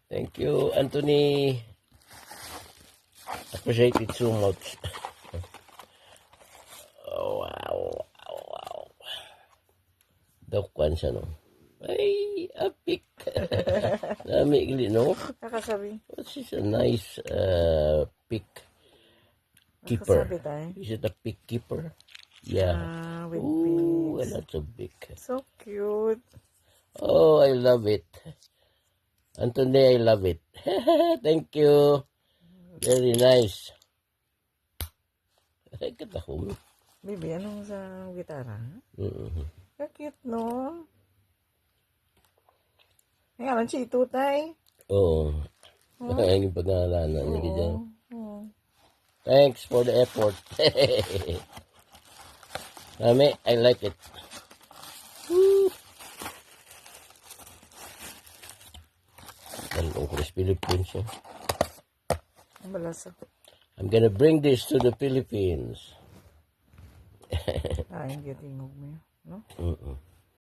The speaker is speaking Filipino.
Thank you, Anthony. Appreciate it so much. Oh, wow. Dokwan siya, no? Ay, apik. Dami, no? Kakasabi. This is a nice pick keeper. Kakasabi tayo. Is it a pick keeper? Yeah. With Ooh, pigs. that's a big. So cute. Oh, I love it. Anthony, I love it. Thank you. Very nice. Ay, katahong. Bibi, anong sa gitara? Mm-hmm. Cute, no? Ay, alam si Itutay. Oo. Oh. Ang pag-aalanan niya dyan. Oo. Thanks for the effort. Mami, I like it. Woo! Talong Chris, Philippines. Oh. Ang balasa. I'm gonna bring this to the Philippines. Ay, hindi tingog mo yun. No? Mm-mm.